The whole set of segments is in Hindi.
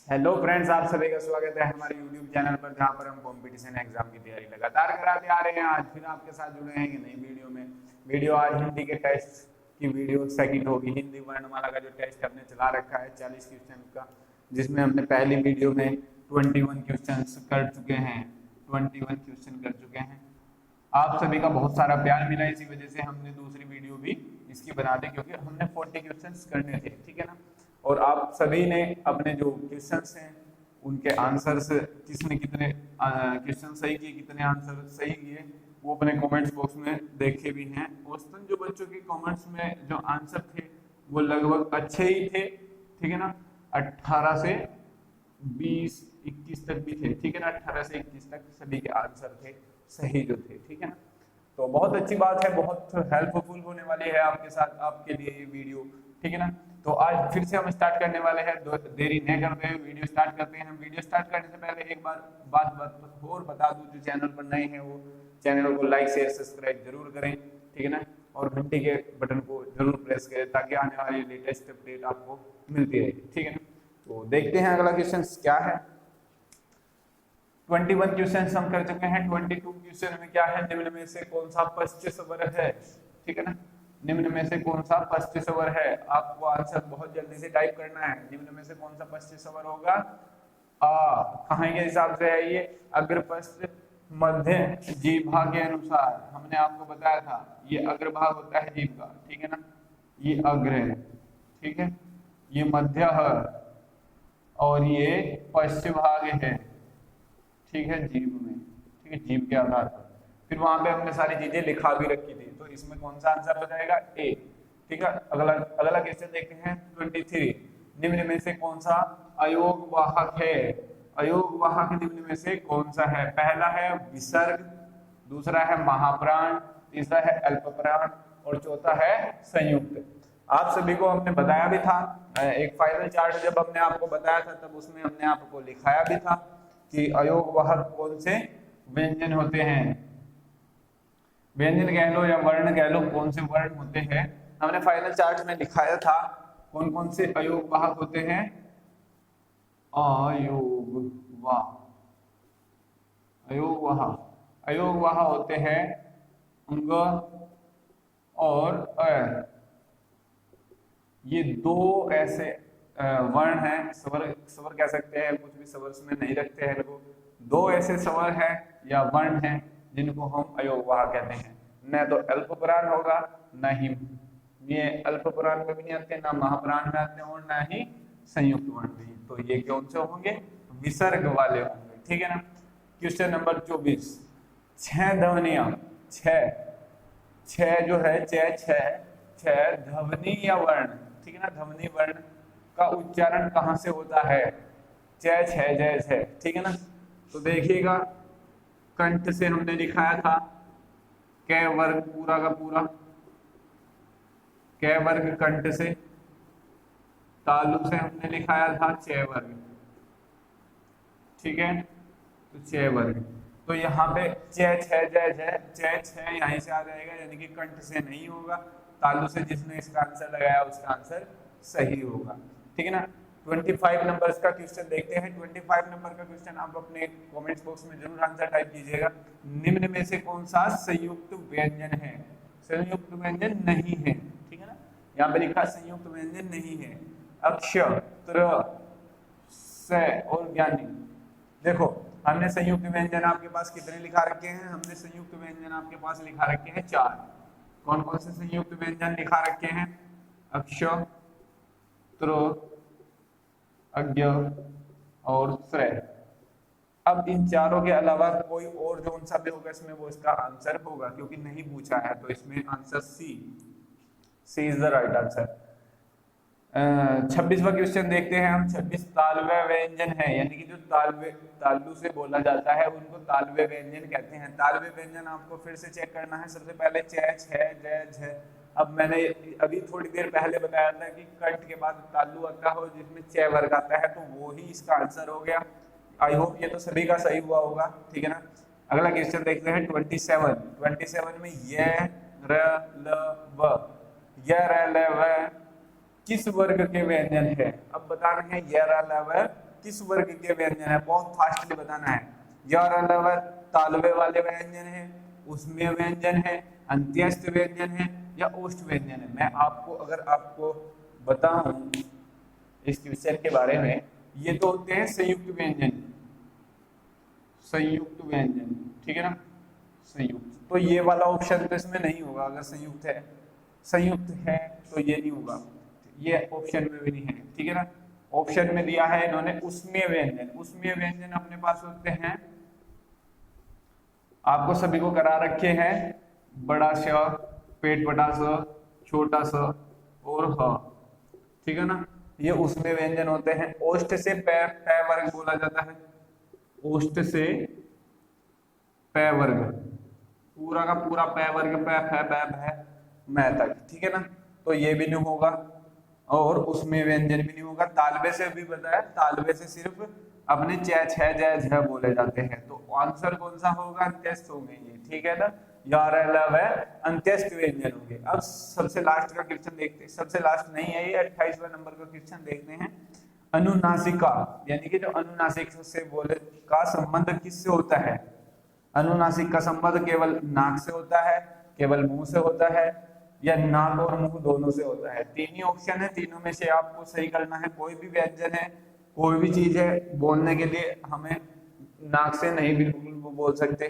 हेलो फ्रेंड्स, आप सभी का स्वागत है हमारे यूट्यूब चैनल पर, जहां पर हम कंपटीशन एग्जाम की तैयारी लगातार कराते आ रहे हैं। आज फिर आपके साथ जुड़े हैं कि नई वीडियो में। वीडियो आज हिंदी के टेस्ट की वीडियो सेकंड होगी। हिंदी वर्णमाला का जो टेस्ट हमने चला रखा है 40 क्वेश्चन का, जिसमें हमने पहली वीडियो में 21 क्वेश्चन कर चुके हैं। 21 क्वेश्चन कर चुके हैं। आप सभी का बहुत सारा प्यार मिला, इसी वजह से हमने दूसरी वीडियो भी इसकी बना दी, क्योंकि हमने 40 क्वेश्चंस करने थे, ठीक है ना। और आप सभी ने अपने जो क्वेश्चंस हैं उनके आंसर्स, किसने कितने क्वेश्चन सही किए, कितने आंसर सही किए, वो अपने कमेंट्स बॉक्स में देखे भी हैं। औसतन जो बच्चों के कमेंट्स में जो आंसर थे वो लगभग अच्छे ही थे, ठीक है ना। 18 से 20 21 तक भी थे, ठीक है ना। 18 से 21 तक सभी के आंसर थे सही जो थे, ठीक है ना। तो बहुत अच्छी बात है, बहुत हेल्पफुल होने वाली है आपके साथ, आपके लिए ये वीडियो, ठीक है ना। तो आज फिर से हम स्टार्ट करने वाले हैं, देरी नहीं करते हुए वीडियो स्टार्ट करते हैं। हम वीडियो स्टार्ट करने से पहले एक बार बात और बता दूं, जो चैनल पर नए हैं वो चैनल को लाइक शेयर सब्सक्राइब जरूर करें, ठीक है ना। और घंटी के बटन को जरूर प्रेस करें ताकि आने वाली लेटेस्ट अपडेट आपको मिलती रहे, ठीक है ना। तो देखते हैं अगला क्वेश्चन क्या है। 21 क्वेश्चन हम कर चुके हैं। 22 क्वेश्चन में क्या है, निम्न में से कौन सा पश्च स्वर है, ठीक है ना। निम्न में से कौन सा पश्च स्वर है, आपको आंसर बहुत जल्दी से टाइप करना है। निम्न में से कौन सा पश्च स्वर होगा, आ। कहाँ के हिसाब से है ये, अग्रपश्च मध्य जीभा के अनुसार। हमने आपको बताया था ये अग्रभाग होता है जीभ का, ठीक है ना। ये अग्र है, ठीक है, ये मध्य है और ये पश्च भाग है, ठीक है, जीभ में, ठीक है, जीभ के आधार पर। फिर वहां पे हमने सारी चीजें लिखा भी रखी थी, तो इसमें कौन सा आंसर हो जाएगा, ए, ठीक है। अगला अगला क्वेश्चन देखते हैं 23। निम्न में से कौन सा अयोग वाहक है, अयोग वाहक निम्न में से कौन सा है। पहला है विसर्ग, दूसरा है महाप्राण, तीसरा है अल्पप्राण और चौथा है संयुक्त। आप सभी को हमने बताया भी था, एक फाइनल चार्ट जब हमने आपको बताया था तब उसमें हमने आपको लिखाया भी था कि अयोग वाहक कौन से व्यंजन होते हैं, व्यंजन कह लो या वर्ण कह लो, कौन से वर्ण होते हैं। हमने फाइनल चार्ट में दिखाया था कौन कौन से अयोग वाहक होते हैं। अयोग वाह, अयोग वाह, अयोग वाह होते हैं अंग और अ। ये दो ऐसे वर्ण हैं, स्वर स्वर कह सकते हैं, कुछ भी स्वर में नहीं रखते हैं लोग। दो ऐसे स्वर हैं या वर्ण हैं जिनको हम अयोगवाह कहते हैं। न तो अल्पप्राण होगा, न ही ये अल्पप्राण में भी नहीं आते, ना महाप्राण में आते हैं, और ना ही संयुक्त वर्ण भी। तो ये कौन से होंगे, विसर्ग वाले होंगे, ठीक है ना। Question number 24। 6 ध्वनियां, छह जो है, छह ध्वनि या वर्ण, ठीक है ना। ध्वनि वर्ण का उच्चारण कहां से होता है, जय छह, ठीक है ना। तो देखिएगा, कंठ से हमने दिखाया था कै वर्ग पूरा का पूरा, कै वर्ग कंठ से। तालु से हमने लिखाया था च वर्ग, ठीक है, तो च वर्ग। तो यहाँ पे जय छह यहीं से आ जाएगा, यानी कि कंठ से नहीं होगा। तालु से जिसने इसका आंसर लगाया उसका आंसर सही होगा, ठीक है ना। 25 नंबर का क्वेश्चन देखते हैं। 25 नंबर का क्वेश्चन आप अपने कमेंट्स बॉक्स में जरूर आंसर टाइप कीजिएगा। निम्न में से कौन सा संयुक्त व्यंजन है, संयुक्त व्यंजन नहीं है, ठीक है ना। यहाँ पे लिखा संयुक्त व्यंजन नहीं है। अक्ष, त्र, स और ज्ञानी। देखो, हमने संयुक्त व्यंजन आपके पास कितने लिखा रखे हैं, हमने संयुक्त व्यंजन आपके पास लिखा रखे हैं 4। कौन कौन से संयुक्त व्यंजन लिखा रखे हैं, अक्ष, त्र, अज्ञ और श्रेय। अब इन चारों के अलावा कोई और जो सा भी होगा इसमें वो इसका आंसर होगा, क्योंकि नहीं पूछा है, तो इसमें answer C is the right answer. 26वां क्वेश्चन देखते हैं हम। 26 तालव्य व्यंजन है, यानी कि जो तालु से बोला जाता है उनको तालव्य व्यंजन कहते हैं। तालव्य व्यंजन आपको फिर से चेक करना है। सबसे पहले छ, झ। अब मैंने अभी थोड़ी देर पहले बताया था कि कंठ के बाद तालु आता हो जिसमें च वर्ग आता है, तो वो ही इसका आंसर हो गया। आई होप ये तो सभी का सही हुआ होगा, ठीक है ना। अगला क्वेश्चन देखते हैं 27 में य, र, ल, व, य, र, ल, व किस वर्ग के व्यंजन है। अब बताना है य, र, ल, व किस वर्ग के व्यंजन है, बहुत फास्टली बताना है। यार अलावा तालवे वाले व्यंजन है, उसमें व्यंजन है, अंत्यस्थ व्यंजन है या ओष्ठ व्यंजन है। मैं आपको अगर आपको बताऊं इस क्वेश्चन के बारे में, ये तो होते हैं संयुक्त व्यंजन, संयुक्त व्यंजन, ठीक है ना, संयुक्त। तो ये वाला ऑप्शन तो इसमें नहीं होगा, अगर संयुक्त है, संयुक्त है तो ये नहीं होगा, ये ऑप्शन में भी नहीं है, ठीक है ना। ऑप्शन में दिया है इन्होंने उसमें व्यंजन। उसमें व्यंजन अपने पास होते हैं, आपको सभी को करा रखे हैं, बड़ा स, पेट बड़ा स, छोटा स और ह, ठीक है ना। ये उसमें व्यंजन होते हैं। ओष्ठ से पै पै वर्ग बोला जाता है, ओष्ठ से पै वर्ग, पूरा का पूरा पै वर्ग, पै फै पै भै मै तक, ठीक है ना। तो ये भी नहीं होगा और उसमें व्यंजन भी नहीं होगा। तालबे से भी बताया, तालबे से सिर्फ अपने च छ ज झ बोले जाते हैं। तो आंसर कौन सा होगा, अंत्यस्थ होंगे ये, ठीक है ना। यार अंत्यस्थ व्यंजन होंगे। अब सबसे लास्ट का क्वेश्चन देखते हैं, सबसे लास्ट नहीं है ये, 28वां नंबर का क्वेश्चन देखते हैं। अनुनासिका यानी कि जो अनुनासिक से बोले का संबंध किससे होता है। अनुनासिक का संबंध केवल नाक से होता है, केवल मुंह से होता है, या नाक और मुंह दोनों से होता है। तीन ही ऑप्शन है, तीनों में से आपको सही करना है। कोई भी व्यंजन है, कोई भी चीज है, बोलने के लिए हमें नाक से नहीं बिल्कुल बोल सकते,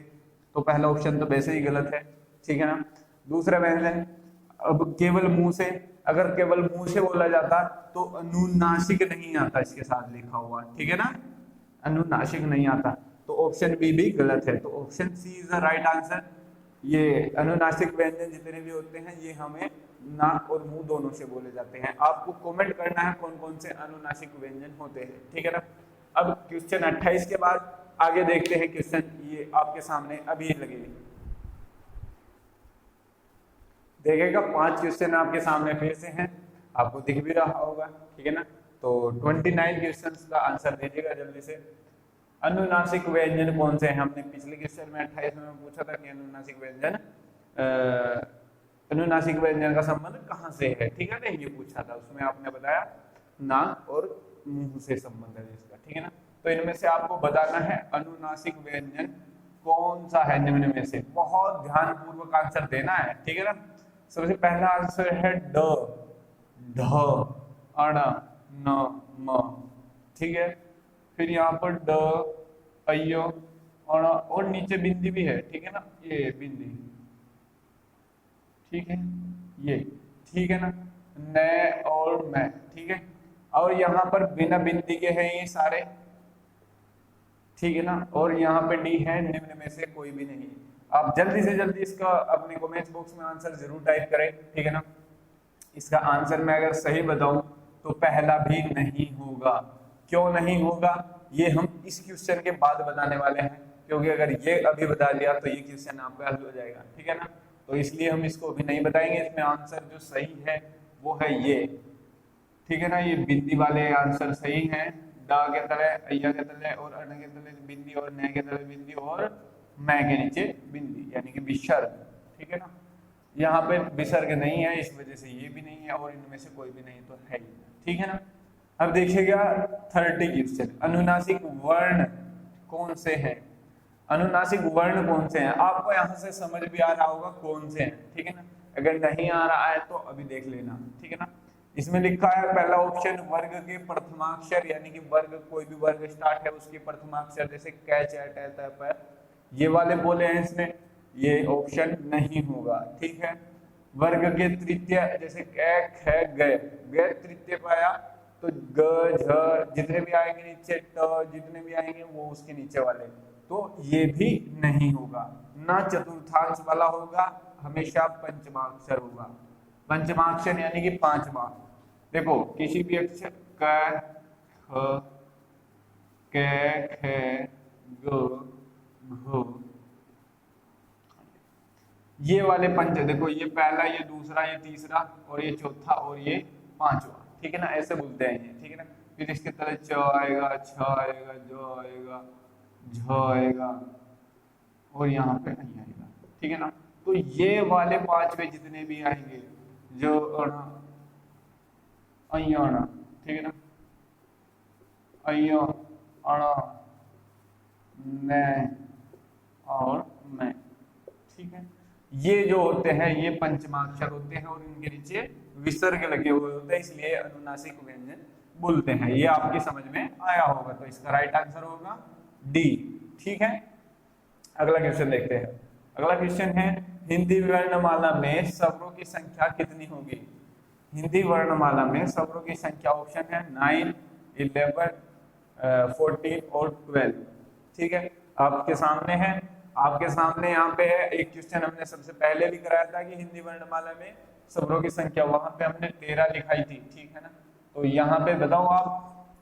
तो पहला ऑप्शन तो वैसे ही गलत है, ठीक है ना। दूसरा व्यंजन अब केवल मुंह से, अगर केवल मुंह से बोला जाता तो अनुनासिक नहीं आता इसके साथ लिखा हुआ, ठीक है ना, अनुनासिक नहीं आता। तो ऑप्शन बी भी गलत है, तो option C is the right answer. ये अनुनासिक व्यंजन जितने भी होते हैं ये हमें नाक और मुंह दोनों से बोले जाते हैं। आपको कमेंट करना है कौन कौन से अनुनासिक व्यंजन होते हैं, ठीक है ना। अब क्वेश्चन 28 के बाद आगे देखते हैं क्वेश्चन, ये आपके सामने अभी लगेगी, देखिएगा 5 क्वेश्चन आपके सामने फिर से हैं, आपको दिख भी रहा होगा, ठीक है ना। तो 29 क्वेश्चन का आंसर दीजिएगा जल्दी से। अनुनासिक व्यंजन कौन से हैं, हमने पिछले क्वेश्चन में 28 में पूछा था कि अनुनासिक व्यंजन अनुनासिक व्यंजन का संबंध कहाँ से है, ठीक है ना, ये पूछा था। उसमें आपने बताया नाक और मुंह से संबंध है इसका, ठीक है ना। तो इनमें से आपको बताना है अनुनासिक व्यंजन कौन सा है निम्न में से। बहुत ध्यान पूर्वक आंसर देना है, ठीक है ना। सबसे पहला आंसर है ड, ढ, अण, न, म, ठीक है। फिर यहाँ पर ड, अयो, अण और नीचे बिंदी भी है, ठीक है ना, ये बिंदी, ठीक है, ये, ठीक है ना, न और मैं, ठीक है। और यहाँ पर बिना बिंदी के हैं ये सारे, ठीक है ना। और यहाँ पे डी है, निम्न में से कोई भी नहीं। आप जल्दी से जल्दी इसका अपने कमेंट बॉक्स में आंसर जरूर टाइप करें, ठीक है ना। इसका आंसर मैं अगर सही बताऊं तो पहला भी नहीं होगा। क्यों नहीं होगा ये हम इस क्वेश्चन के बाद बताने वाले हैं, क्योंकि अगर ये अभी बता दिया तो ये क्वेश्चन आपका हल हो जाएगा, ठीक है ना। तो इसलिए हम इसको अभी नहीं बताएंगे। इसमें आंसर जो सही है वो है ये, ठीक है ना। ये बिंदी वाले आंसर सही है, डा के तले, अय्या के तले और अण के तले बिंदी और न के तले बिंदी और मैं के नीचे बिंदी, यानी कि विसर्ग, ठीक है ना। यहाँ पे विसर्ग नहीं है, इस वजह से ये भी नहीं है और इनमें से कोई भी नहीं तो है ही, ठीक है ना। अब देखिएगा 30 क्वेश्चन, अनुनासिक वर्ण कौन से हैं। अनुनासिक वर्ण कौन से हैं, आपको यहाँ से समझ भी आ रहा होगा कौन से हैं, ठीक है ना। अगर नहीं आ रहा है तो अभी देख लेना, ठीक है ना। इसमें लिखा है पहला ऑप्शन वर्ग के प्रथमाक्षर, यानी कि वर्ग कोई भी वर्ग स्टार्ट है उसके प्रथमाक्षर, जैसे कै च ट त प, ये वाले बोले हैं इसमें, ये ऑप्शन नहीं होगा, ठीक है। वर्ग के तृतीय, जैसे कै ख ग, ग तृतीय पाया तो ग झ जितने भी आएंगे नीचे, ट जितने भी आएंगे वो उसके नीचे वाले, तो ये भी नहीं होगा। ना चतुर्थांश वाला होगा, हमेशा पंचमाक्षर होगा। पंचमाक्षर यानी कि 5वां। देखो किसी भी अक्षर क, ख, क, ख, ग, घ, ये वाले पंच, देखो ये पहला, ये दूसरा, ये तीसरा और ये चौथा और ये 5वां, ठीक है ना, ऐसे बोलते हैं ये, ठीक है ना। फिर इसके तरह च आएगा, छ आएगा, ज आएगा, झ आएगा और यहाँ पे नहीं आएगा, ठीक है ना। तो ये वाले 5वें जितने भी आएंगे, जो अण, अय्यण, ठीक है ना, अय, अण, न और मैं। ठीक है, ये जो होते हैं ये पंचमाक्षर होते हैं और इनके नीचे विसर्ग लगे हुए होते हैं, इसलिए अनुनासिक व्यंजन बोलते हैं। ये आपकी समझ में आया होगा, तो इसका राइट आंसर होगा डी। ठीक है, अगला क्वेश्चन देखते हैं। अगला क्वेश्चन है, हिंदी वर्णमाला में स्वरों की संख्या कितनी होगी? हिंदी वर्णमाला में स्वरों की संख्या ऑप्शन है 9, 11, 14 और 12। ठीक है, आपके सामने है, आपके सामने यहाँ पे है। एक क्वेश्चन हमने सबसे पहले भी कराया था कि हिंदी वर्णमाला में स्वरों की संख्या, वहां पे हमने 13 लिखाई थी। ठीक है ना, तो यहाँ पे बताओ आप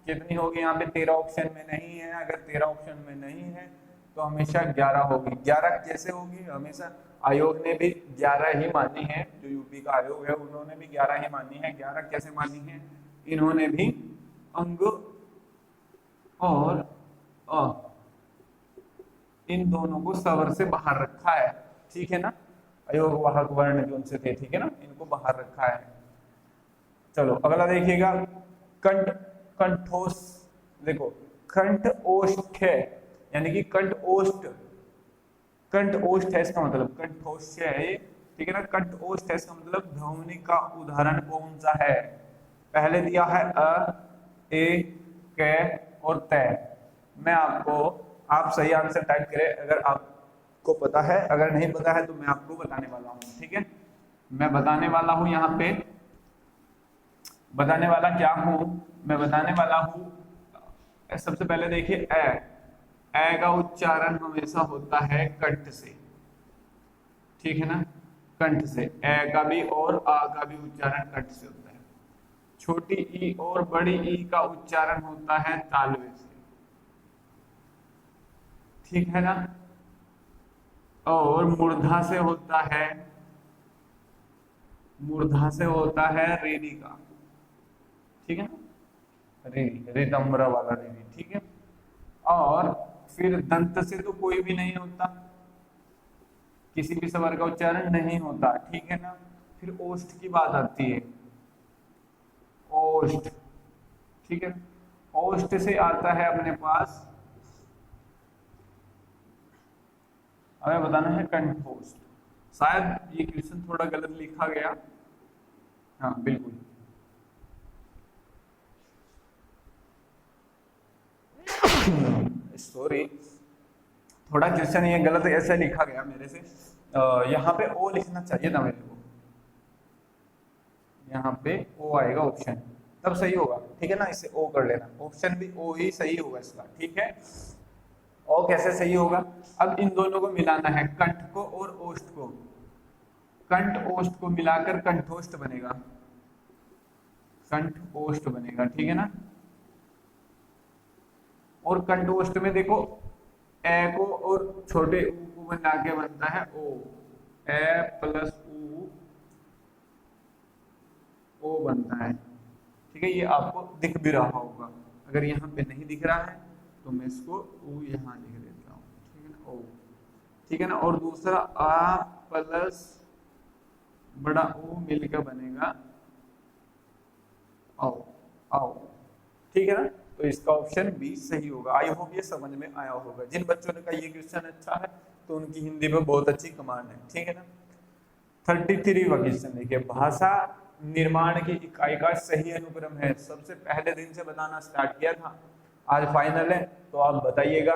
कितनी होगी? यहाँ पे 13 ऑप्शन में नहीं है। अगर 13 ऑप्शन में नहीं है तो हमेशा 11 होगी। 11 कैसे होगी? हमेशा आयोग ने भी 11 ही मानी है, जो यूपी का आयोग है उन्होंने भी 11 ही मानी है। 11 कैसे मानी है? इन्होंने भी अंग और अ इन दोनों को स्वर से बाहर रखा है। ठीक है ना, अयोग वाहक वर्ण जो उनसे थे, ठीक है ना, इनको बाहर रखा है। चलो अगला देखिएगा, कंठ, कंठोस। देखो कंठ ओष्ठ है, यानी कि कंठ ओष्ठ, कंठ ओष्ठ है इसका मतलब कंठोष्य है ये। ठीक है ना, कंठ ओष्ठ है इसका मतलब ध्वनि का उदाहरण कौन सा है? पहले दिया है अ, ए, क और त। मैं आपको, आप सही आंसर टाइप करें अगर आपको पता है, अगर नहीं पता है तो मैं आपको बताने वाला हूँ। ठीक है, मैं बताने वाला हूँ यहाँ पे, बताने वाला क्या हूँ मैं? बताने वाला हूँ, सबसे पहले देखिए ए का उच्चारण हमेशा होता है कंठ से। ठीक है ना, कंठ से ए का भी और आ का भी उच्चारण कंठ से होता है। छोटी ई और बड़ी ई का उच्चारण होता है तालवे से। ठीक है ना, और मूर्धा से होता है, मूर्धा से होता है रेडी का। ठीक है ना, रेडी, रेतम्बरा वाला रेडी। ठीक है, और फिर दंत से तो कोई भी नहीं होता, किसी भी स्वर का उच्चारण नहीं होता। ठीक है ना, फिर ओष्ठ की बात आती है, ओष्ठ। ठीक है, ओष्ठ से आता है अपने पास, हमें बताना है कंठोष्ठ। शायद ये क्वेश्चन थोड़ा गलत लिखा गया, हाँ बिल्कुल, सॉरी, थोड़ा क्वेश्चन ये गलत ऐसे लिखा गया मेरे से। यहाँ पे ओ लिखना चाहिए था मेरे को, यहाँ पे ओ आएगा ऑप्शन, तब सही होगा। ठीक है ना, इसे ओ कर लेना, ऑप्शन भी ओ ही सही होगा इसका। ठीक है, ओ कैसे सही होगा? अब इन दोनों को मिलाना है, कंठ को और ओष्ठ को, कंठ ओष्ठ को मिलाकर कंठोष्ठ बनेगा, कंठ ओष्ठ बनेगा। ठीक है ना, और कंठोष्ठ में देखो ए को और छोटे ऊ को बना के बनता है ओ, ए प्लस ऊ, ओ बनता है। ठीक है, ये आपको दिख भी रहा होगा, अगर यहाँ पे नहीं दिख रहा है तो मैं इसको ऊ यहाँ लिख देता हूँ। ठीक है ना, ओ। ठीक है ना, और दूसरा आ प्लस बड़ा ओ मिलकर बनेगा आओ, आओ। ठीक है ना, तो इसका ऑप्शन बी सही होगा। आई होप ये समझ में आया होगा। जिन बच्चों ने कहा ये क्वेश्चन अच्छा है तो उनकी हिंदी में बहुत अच्छी कमांड है। ठीक है ना, 33वां क्वेश्चन देखिए, भाषा निर्माण की इकाई का सही अनुक्रम है। सबसे पहले दिन से बताना स्टार्ट किया था, आज फाइनल है, तो आप बताइएगा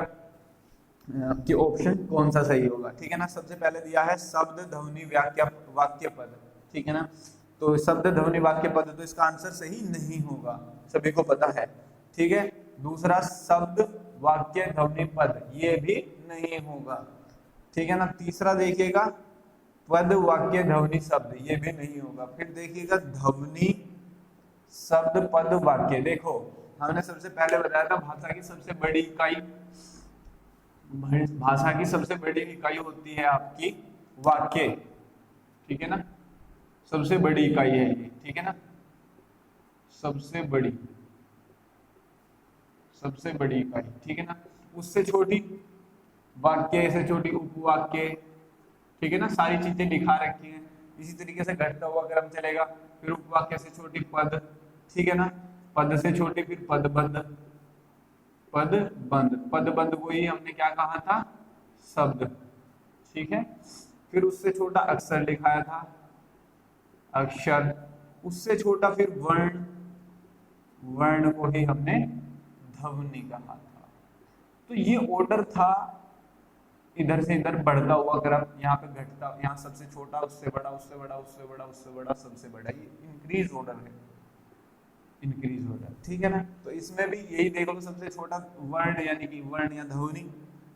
कि ऑप्शन कौन सा सही होगा। ठीक है ना, सबसे पहले दिया है शब्द ध्वनि वाक्य पद। ठीक है ना, तो शब्द ध्वनि वाक्य पद, तो इसका आंसर सही नहीं होगा, सभी को पता है। ठीक है, दूसरा शब्द वाक्य ध्वनि पद, ये भी नहीं होगा। ठीक है ना, तीसरा देखिएगा पद वाक्य ध्वनि शब्द, ये भी नहीं होगा। फिर देखिएगा ध्वनि शब्द पद वाक्य। देखो हमने सबसे पहले बताया था भाषा की सबसे बड़ी इकाई, भाषा की सबसे बड़ी इकाई होती है आपकी वाक्य। ठीक है ना, सबसे बड़ी इकाई है ये। ठीक है ना, सबसे बड़ी, सबसे बड़ी इकाई। ठीक है ना, उससे छोटी वाक्य से छोटी उपवाक्य। ठीक है ना, सारी चीजें दिखा रखी हैं। इसी तरीके से घटता हुआ क्रम चलेगा, फिर उपवाक्य से छोटी पद। ठीक है ना, पद से छोटी फिर पदबद्ध। पदबंध को ही हमने क्या कहा था, शब्द, ठीक है। फिर उससे छोटा अक्षर लिखाया था, अक्षर, उससे छोटा फिर वर्ण, वर्ण को ही हमने ध्वनि कहा था। तो ये ऑर्डर था, इधर से इधर बढ़ता हुआ क्रम, यहाँ पे घटता, यहाँ सबसे छोटा, उससे बड़ा, उससे बड़ा, उससे बड़ा, उससे बड़ा, सबसे बड़ा, ये इंक्रीज ऑर्डर है, इंक्रीज ऑर्डर, ठीक है ना। तो इसमें भी यही देख लो, सबसे छोटा वर्ण यानी कि वर्ण या ध्वनि,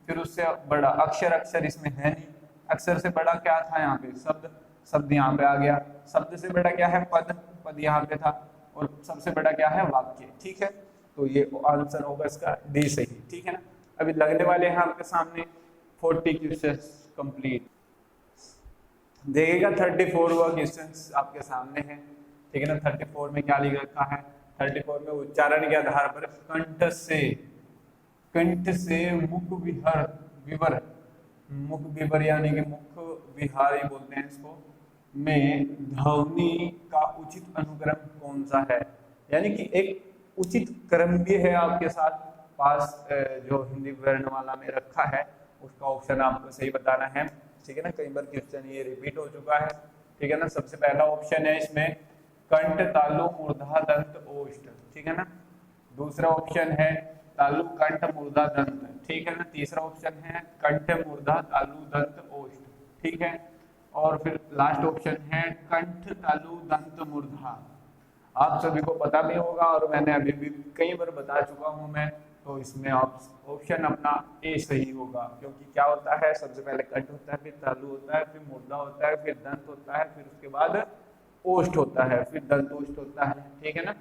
फिर उससे बड़ा अक्षर, अक्षर इसमें है नहीं, अक्षर से बड़ा क्या था यहाँ पे, शब्द, शब्द यहाँ पे आ गया, शब्द से बड़ा क्या है, पद, पद यहाँ पे था, और सबसे बड़ा क्या है, वाक्य, ठीक है। तो ये आंसर होगा इसका डी सही, ठीक है ना। अभी लगने वाले हैं आपके सामने 40 क्वेश्चन कंप्लीट, देखिएगा 34वां क्वेश्चन आपके सामने है, ठीक है ना। 34 में क्या लिख रखा है, 34 में उच्चारण के आधार पर कंठ से मुख विहर, विवर, मुख विवर यानी कि मुख विहारी बोलते हैं इसको, में ध्वनि का उचित अनुक्रम कौन सा है, यानी कि एक उचित क्रम भी है आपके साथ पास, जो हिंदी वर्ण वाला में रखा है उसका ऑप्शन आपको सही बताना है, ठीक है ना। कई बार क्वेश्चन ये रिपीट हो चुका है, ठीक है ना। सबसे पहला ऑप्शन है इसमें कंठ, तालु, मूर्धा, दंत, ओष्ठ, ठीक है ना। दूसरा ऑप्शन है तालु, कंठ, मूर्धा, दंत, ठीक है ना। तीसरा ऑप्शन है कंठ, मूर्धा, तालु, दंत, ओष्ठ, ठीक है। और फिर लास्ट ऑप्शन है कंठ, तालु, दंत, मूर्धा। आप सभी को पता भी होगा और मैंने अभी भी कई बार बता चुका हूं मैं, तो इसमें ऑप्शन अपना ए सही होगा, क्योंकि क्या होता है, सबसे पहले कंठ होता है, फिर तालु होता है, फिर मूर्धा होता है, फिर दंत होता है, फिर उसके बाद ओष्ठ होता है, फिर दंतोष्ठ होता है, ठीक है ना।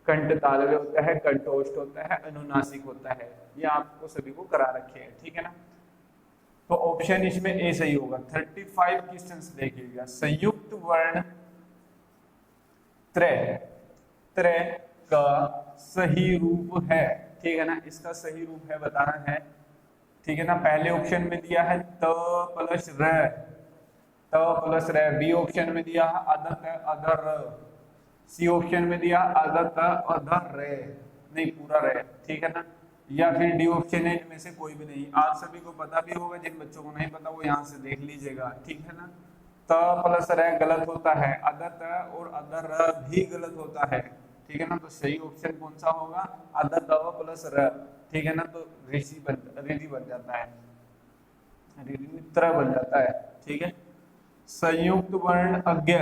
कंठ तालव्य होता है, कंठोष्ठ होता है, अनुनासिक होता है, ये आपको सभी को करा रखे हैं, ठीक है ना। तो ऑप्शन इसमें ए सही होगा। 35 क्वेश्चंस देखिएगा, संयुक्त वर्ण त्रय, त्रय का सही रूप है, ठीक है ना। इसका सही रूप है बताना है, ठीक है ना। पहले ऑप्शन में दिया है त प्लस र, त प्लस र, बी ऑप्शन में दिया है अदत अदर, सी ऑप्शन में दिया अदत अदर रे, नहीं पूरा रे, ठीक है ना। या फिर डी ऑप्शन है, इनमें से कोई भी नहीं। आप सभी को पता भी होगा, जिन बच्चों को नहीं पता वो यहाँ से देख लीजिएगा, ठीक है ना। त प्लस र गलत होता है, अदत और अदर भी गलत होता है, ठीक है ना। तो सही ऑप्शन कौन सा होगा, अदत प्लस र, ठीक है ना। तो ऋषि बन जाता है, ऋत्र बन जाता है, ठीक है। संयुक्त वर्ण अज्ञ,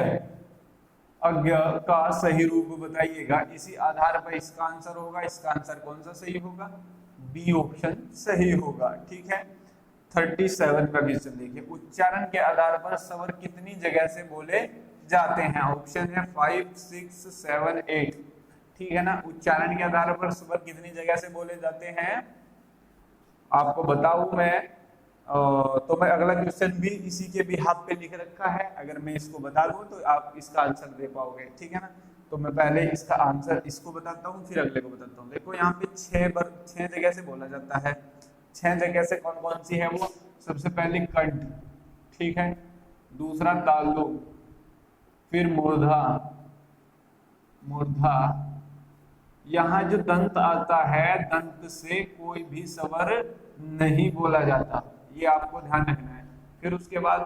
अज्ञ का सही रूप बताइएगा, इसी आधार पर इसका आंसर होगा। इसका आंसर कौन सा सही होगा, बी ऑप्शन सही होगा, ठीक है। 37 का क्वेश्चन देखिए, उच्चारण के आधार पर स्वर कितनी जगह से बोले जाते हैं। ऑप्शन है 5, 6, 7, 8, ठीक है ना। उच्चारण के आधार पर स्वर कितनी जगह से बोले जाते हैं, आपको बताऊं मैं, तो मैं अगला क्वेश्चन भी इसी के बिहाफ पे लिख रखा है, अगर मैं इसको बता दूं तो आप इसका आंसर दे पाओगे, ठीक है ना। तो मैं पहले इसका आंसर इसको बताता हूँ, फिर अगले को बताता हूँ। देखो यहाँ पे 6 जगह से बोला जाता है, 6 जगह से कौन कौन सी है वो, सबसे पहले कंठ, ठीक है, दूसरा तालु, फिर मूर्धा, मूर्धा, यहाँ जो दंत आता है, दंत से कोई भी स्वर नहीं बोला जाता, ये आपको ध्यान रखना है। फिर उसके बाद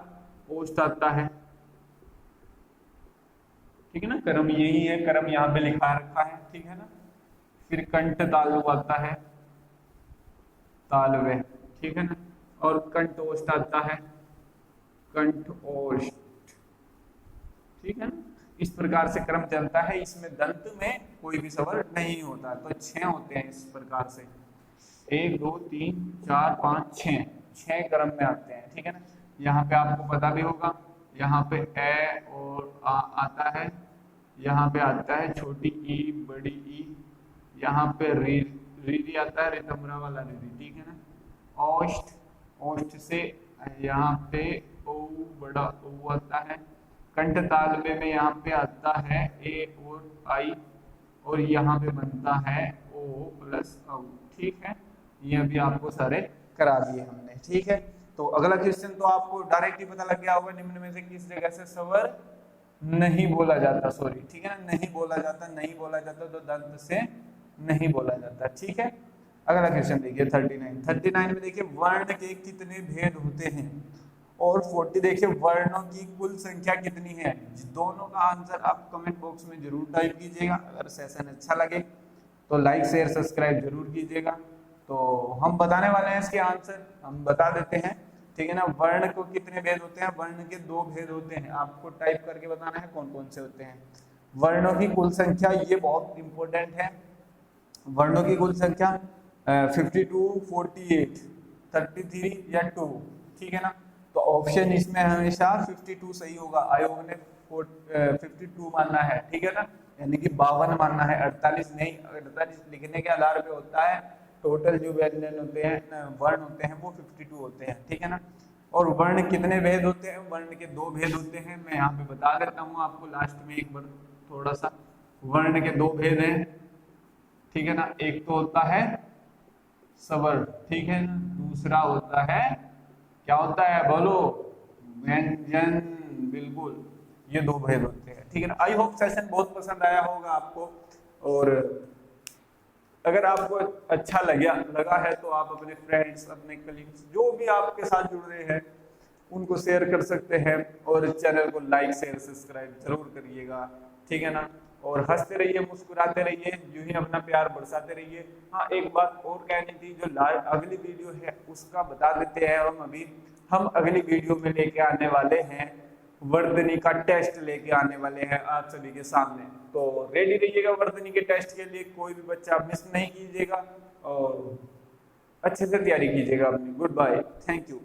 ओष्ठ आता है, ठीक है ना, क्रम यही है, क्रम यहाँ पे लिखा रखा है, ठीक है ना। फिर कंठ तालु आता है, तालव्य, ठीक है ना, और कंठोष्ठ आता है, कंठोष्ठ, ठीक है ना। इस प्रकार से क्रम चलता है, इसमें दंत में कोई भी स्वर नहीं होता। तो 6 होते हैं इस प्रकार से, 1, 2, 3, 4, 5, 6 क्रम में आते हैं, ठीक है ना। यहाँ पे आपको पता भी होगा, यहाँ पे ए और आ आता है, यहाँ पे आता है छोटी ई, बड़ी ई, यहाँ पे री आता है, रितमरा वाला री, ठीक है ना। ओष्ठ, ओष्ठ से यहाँ पे ओ, बड़ा ओ आता है। कंठ तालव्य में यहाँ पे आता है ए और आई, और यहाँ पे बनता है ओ प्लस औ, ठीक है। ये अभी आपको सारे करा दिए हमने, ठीक है। तो अगला क्वेश्चन तो आपको डायरेक्ट ही पता लग गया होगा, निम्न में से किस जगह से स्वर नहीं बोला जाता, सॉरी, ठीक है ना, नहीं बोला जाता, नहीं बोला जाता, तो दंत से नहीं बोला जाता, ठीक है। अगला क्वेश्चन देखिए 39 में देखिए वर्ण के कितने भेद होते हैं, और 40 देखिए वर्णों की कुल संख्या कितनी है। दोनों का आंसर आप कमेंट बॉक्स में जरूर टाइप कीजिएगा। अगर सेशन अच्छा लगे तो लाइक शेयर सब्सक्राइब जरूर कीजिएगा। तो हम बताने वाले हैं इसके आंसर, हम बता देते हैं, ठीक है ना। वर्ण को कितने भेद होते हैं, वर्ण के 2 भेद होते हैं, आपको टाइप करके बताना है कौन कौन से होते हैं। वर्णों की कुल संख्या, ये बहुत इंपॉर्टेंट है। वर्णों की कुल संख्या 52, 48, 33 या 2, ठीक है ना। तो ऑप्शन इसमें हमेशा 52 सही होगा। आयोग ने 52 मानना है, ठीक है ना, यानी कि 52 मानना है, 48 नहीं। 48 लिखने के आधार पे होता है, टोटल जो व्यंजन होते हैं वर्ण होते हैं वो 52 होते हैं, ठीक है ना। और वर्ण कितने भेद होते हैं, वर्ण के 2 भेद होते हैं। मैं यहाँ पे बता देता हूँ आपको लास्ट में एक बार थोड़ा सा। वर्ण के 2 भेद हैं, ठीक है ना। एक तो होता है स्वर, ठीक है ना, दूसरा होता है, क्या होता है बोलो, व्यंजन, बिल्कुल, ये 2 भेद होते हैं, ठीक है ना। आई होप सेशन बहुत पसंद आया होगा आपको, और अगर आपको अच्छा लगा है तो आप अपने फ्रेंड्स, अपने कलीग्स, जो भी आपके साथ जुड़ रहे हैं उनको शेयर कर सकते हैं, और चैनल को लाइक शेयर सब्सक्राइब जरूर करिएगा, ठीक है ना। और हंसते रहिए, मुस्कुराते रहिए, यूं ही अपना प्यार बरसाते रहिए। हाँ, एक बात और कहनी थी, जो अगली वीडियो है उसका बता देते हैं हम अगली वीडियो में लेके आने वाले हैं वर्तनी का टेस्ट लेके आने वाले हैं आप सभी के सामने। तो रेडी रहिएगा वर्तनी के टेस्ट के लिए, कोई भी बच्चा मिस नहीं कीजिएगा और अच्छे से तैयारी कीजिएगा अपनी। Good bye, thank you.